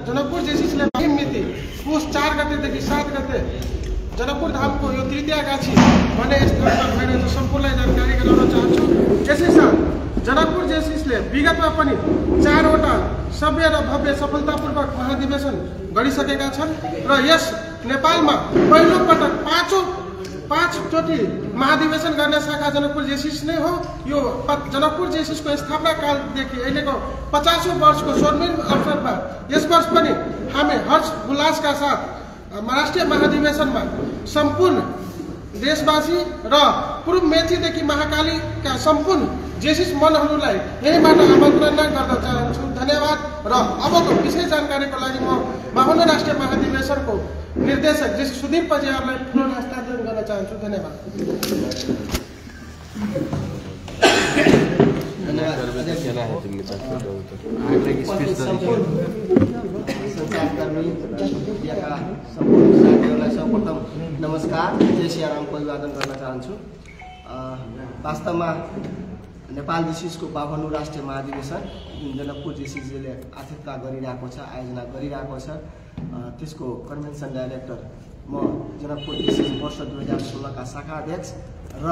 जनकपुर जेसिसले मिति पुस 4 गतेदेखि 7 गते जनकपुर धामको यो तृतीय गाछी भन्ने स्थानमा भइरहेको सम्पूर्णलाई जानकारी गराउन चाहन्छु। त्यसैसाथ जनकपुर जेसिसले विगतमा पनि 4वटा सभ्य र भव्य सफलतापूर्वक महाधिवेशन गरिसकेका छन् र यस नेपालमा पहिलो पटक 5 चोटि महाधिवेशन गर्ने शाखा जनकपुर जेसिस नै हो। यो जनकपुर जेसिसको स्थापना कालदेखि अहिलेको 50औं वर्षको स्वर्णिम अवसरमा यस वर्ष पनि हामी हर्ष उल्लासका साथ राष्ट्रिय महाधिवेशनमा सम्पूर्ण देशवासी र पूर्व मेचीदेखि महाकालीका सम्पूर्ण जेसिस मनहरूलाई यहीँबाट आमन्त्रण गर्न चाहन्छु। धन्यवाद। र अबको विशेष जानकारीको लागि म 52 राष्ट्रिय महाधिवेशनको निर्देशक जेसिस सुदीप पजियारलाई पुनः हस्तान्तरण गर्न चाहन्छु। धन्यवाद। संचारकर्मी मीडियाका सम्पूर्ण साथीहरूलाई सर्वप्रथम नमस्कार, जय सियारामको अभिवादन गर्न चाहन्छु। वास्तवमा नेपाल जेसिसको 52औं राष्ट्रिय महाधिवेशन जुन जनकपुर जेसिसले आतिथ्यता गरिरहेको छ, आयोजना गरिरहेको छ, त्यसको कन्भेन्सन डाइरेक्टर म जनकपुर जेसिस वर्ष 2016 का शाखा अध्यक्ष र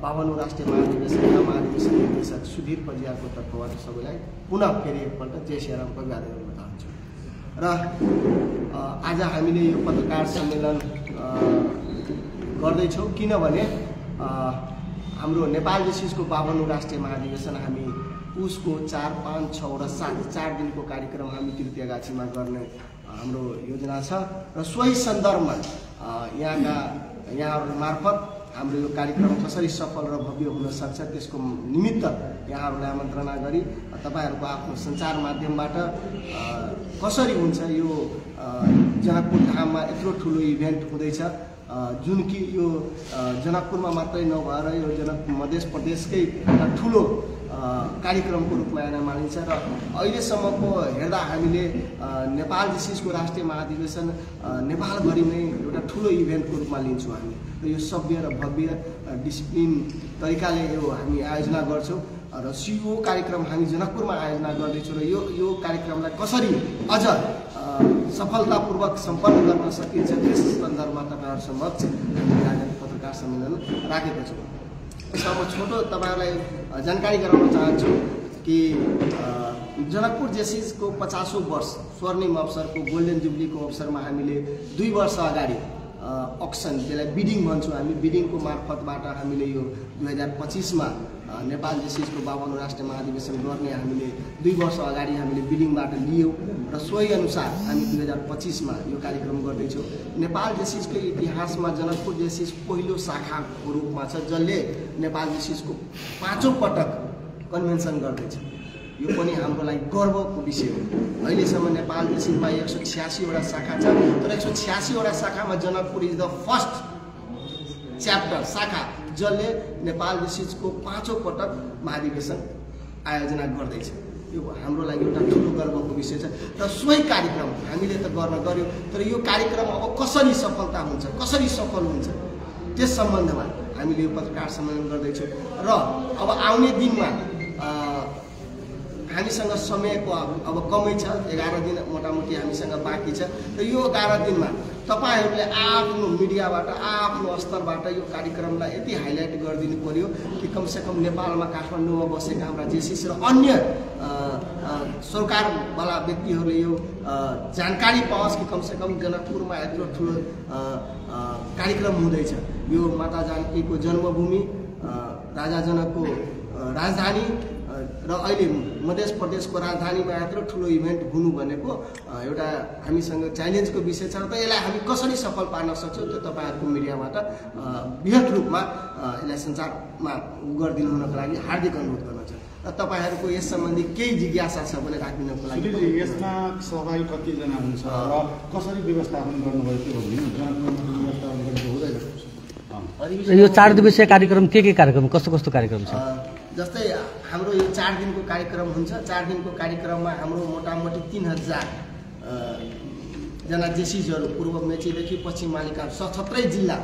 52औं राष्ट्रिय महाधिवेशनका महाधिवेशन निर्देशक सुधीर पजियारको तर्फबाट सबैलाई पुनः फेरि एकपल्ट जय सियारामको अभिवादन गर्न चाहन्छु। र आज हामीले यो पत्रकार सम्मेलन गर्दैछौँ किनभने हाम्रो नेपाल जेसिसको 52औं राष्ट्रिय महाधिवेशन हामी उसको 4, 5, 6 र 7 4 दिनको कार्यक्रम हामी तृतीय गाछीमा गर्ने हाम्रो योजना छ र सोही सन्दर्भमा यहाँहरू मार्फत हाम्रो यो कार्यक्रम कसरी सफल र भव्य हुन सक्छ त्यसको निमित्त यहाँहरूलाई आमन्त्रणा गरी तपाईहरुको आफ्नो सञ्चार माध्यमबाट कसरी हुन्छ यो जनकपुर धाममा यत्रो ठुलो इभेन्ट हुँदैछ जुन कि यो जनकपुरमा मात्रै नभएर यो मध्य प्रदेशकै एउटा ठुलो कार्यक्रमको रूपमा यहाँ मानिन्छ र अहिलेसम्मको हेर्दा हामीले नेपाल जेसिसको राष्ट्रिय महाधिवेशन नेपालभरि नै एउटा ठुलो इभेन्टको रूपमा लिन्छौँ हामी र यो सभ्य र भव्य डिसिप्लिन तरिकाले यो हामी आयोजना गर्छौँ र यो कार्यक्रम हामी जनकपुरमा आयोजना गर्दैछौँ र यो कार्यक्रमलाई कसरी अझ सफलतापूर्वक सम्पन्न गर्न सकिन्छ त्यस सन्दर्भमा तपाईहरु समक्ष हामीले आज पत्रकार सम्मेलन राखेका छौँ। यसमा म छोटो तपाईहरुलाई जानकारी गराउन चाहन्छु कि जनकपुर जेसिसको 50औं वर्ष स्वर्णिम अवसरको गोल्डन जुब्लीको अवसरमा हामीले 2 वर्ष अगाडि अक्सन त्यसलाई बिडिङ भन्छौँ हामी, बिडिङको मार्फतबाट हामीले यो 2025 मा नेपाल जेसिसको 52औं राष्ट्रिय महाधिवेशन गर्ने हामीले 2 वर्ष अगाडि हामीले बिडिङबाट लियौँ र सोही अनुसार हामी 2025 मा यो कार्यक्रम गर्दैछौँ। नेपाल जेसिसको इतिहासमा जनकपुर जेसिस पहिलो शाखाको रूपमा छ जसले नेपाल जेसिसको 5औं पटक कन्भेन्सन गर्दैछ। यो पनि हाम्रो लागि गर्वको विषय हो। अहिलेसम्म नेपाल जेसिसमा 186 वटा शाखा छ तर 186 वटा शाखामा Janakpur is the first chapter शाखा जसले नेपाल जेसिसको 5औं पटक महाधिवेशन आयोजना गर्दैछ। यो हाम्रो लागि एउटा ठुलो गर्वको विषय छ र सोही कार्यक्रम हामीले त गर्यो तर यो कार्यक्रम अब कसरी सफलता हुन्छ, कसरी सफल हुन्छ त्यस सम्बन्धमा हामीले यो पत्रकार सम्मेलन गर्दैछौँ र अब आउने दिनमा हामीसँग समयको अब कमै छ, 11 दिन मोटामोटी हामीसँग बाँकी छ र यो 11 दिनमा तपाईहरुले आफ्नो मिडियाबाट आफ्नो स्तरबाट यो कार्यक्रमलाई यति हाइलाइट गरिदिनु पर्यो कि कमसेकम नेपालमा काठमाडौँमा बसेका हाम्रा जेसिस र अन्य सरकारवाला व्यक्तिहरूले यो जानकारी पाओस् कि कमसेकम जनकपुरमा यत्रो ठुलो कार्यक्रम हुँदैछ। यो माता जानकीको जन्मभूमि, राजा जनकको राजधानी र अहिले मध्य प्रदेशको राजधानीमा यत्रो ठुलो इभेन्ट हुनु भनेको एउटा हामीसँग च्यालेन्जको विषय छ र यसलाई हामी कसरी सफल पार्न सक्छौँ त्यो तपाईहरुको मिडियाबाट बृहत रूपमा यसलाई सञ्चारमा गरिदिनु हुनको लागि हार्दिक अनुरोध गर्न चाहन्छु र तपाईहरुको यस सम्बन्धी केही जिज्ञासा छ भने राखिदिनको लागि। यसमा सहभागी कति जना हुन्छ र कसरी व्यवस्थापन गर्नुभयो त्यो भन्नु। यो 4 दिवसीय कार्यक्रम के कार्यक्रम कस्तो कार्यक्रम छ? जस्तै हाम्रो यो 4 दिनको कार्यक्रम हुन्छ। 4 दिनको कार्यक्रममा हाम्रो मोटामोटी 3000 जना जेसिसहरू पूर्व मेचीदेखि पश्चिम मालिका 17 जिल्ला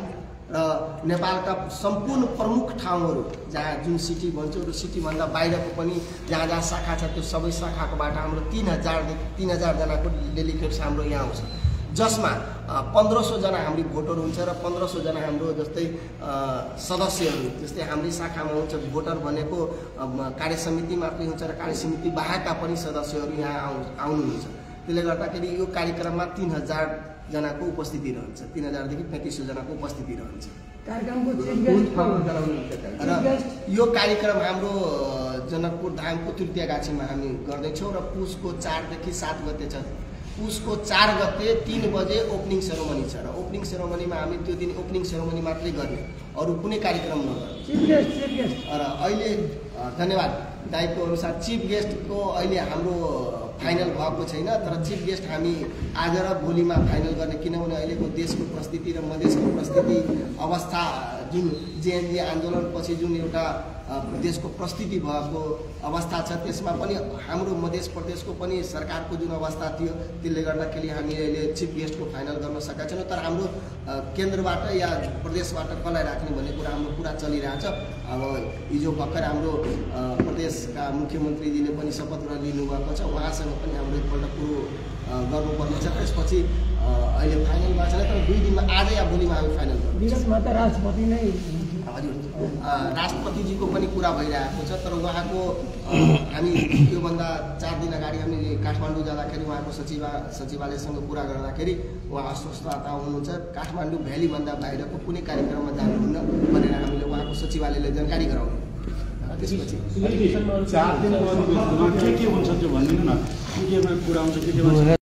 र नेपालका सम्पूर्ण प्रमुख ठाउँहरू जहाँ जुन सिटी भन्छौँ र सिटीभन्दा बाहिरको पनि जहाँ जहाँ शाखा छ त्यो सबै शाखाकोबाट हाम्रो 3000 जनाको डेलिगेट्स हाम्रो यहाँ आउँछ, जसमा 1500 जना हाम्रो भोटर हुन्छ र 1500 जना हाम्रो जस्तै सदस्यहरू, जस्तै हाम्रै शाखामा हुन्छ भोटर भनेको कार्य समिति मात्रै हुन्छ र कार्य समिति बाहेकका पनि सदस्यहरू यहाँ आउनुहुन्छ। त्यसले गर्दाखेरि यो कार्यक्रममा 3000 जनाको उपस्थिति रहन्छ, 3000 देखि 3500 जनाको उपस्थिति रहन्छ। र यो कार्यक्रम हाम्रो जनकपुर धामको तृतीय गाछीमा हामी गर्दैछौँ र पुसको 4 देखि 7 गते छ। पुसको 4 गते 3 बजे ओपनिङ सेरोमनी छ र ओपनिङ सेरोमनीमा हामी त्यो दिन ओपनिङ सेरोमनी मात्रै गर्ने, अरू कुनै कार्यक्रम नगर्ने। र अहिले धन्यवाद दाइको अनुसार चिफ गेस्टको अहिले हाम्रो फाइनल भएको छैन, तर चिफ गेस्ट हामी आज र भोलिमा फाइनल गर्ने, किनभने अहिलेको देशको परिस्थिति र मधेसको परिस्थिति अवस्था जुन जेएनजी आन्दोलनपछि जुन एउटा देशको परिस्थिति भएको अवस्था छ, त्यसमा पनि हाम्रो मध्य प्रदेशको पनि सरकारको जुन अवस्था थियो, त्यसले गर्दाखेरि हामीले अहिले चिफ गेस्टको फाइनल गर्न सकेका छैनौँ। तर हाम्रो केन्द्रबाट या प्रदेशबाट कसलाई राख्ने भन्ने कुरा हाम्रो पुरा चलिरहेछ। अब हिजो भर्खर हाम्रो प्रदेशका मुख्यमन्त्रीजीले पनि शपथ लिनुभएको छ, उहाँसँग पनि हाम्रो एकपल्ट कुरो गर्नुपर्ने छ। त्यसपछि अहिले फाइनल भएको छैन, तर 2 दिनमा आज या भोलिमा हामी फाइनल गर्छौँ। राष्ट्रपति नै हजुर, राष्ट्रपतिजीको पनि कुरा भइरहेको छ, तर उहाँको हामी योभन्दा 4 दिन अगाडि हामी काठमाडौँ जाँदाखेरि उहाँको सचिवालयसँग कुरा गर्दाखेरि उहाँ अस्वस्थता हुनुहुन्छ, काठमाडौँ भ्यालीभन्दा बाहिरको कुनै कार्यक्रममा जानुहुन्न भनेर हामीले उहाँको सचिवालयले जानकारी गराउनु। त्यसपछि 4 दिनको अधिवेशनमा के हुन्छ त्यो भनिदिनु न, के कुरा हुन्छ, के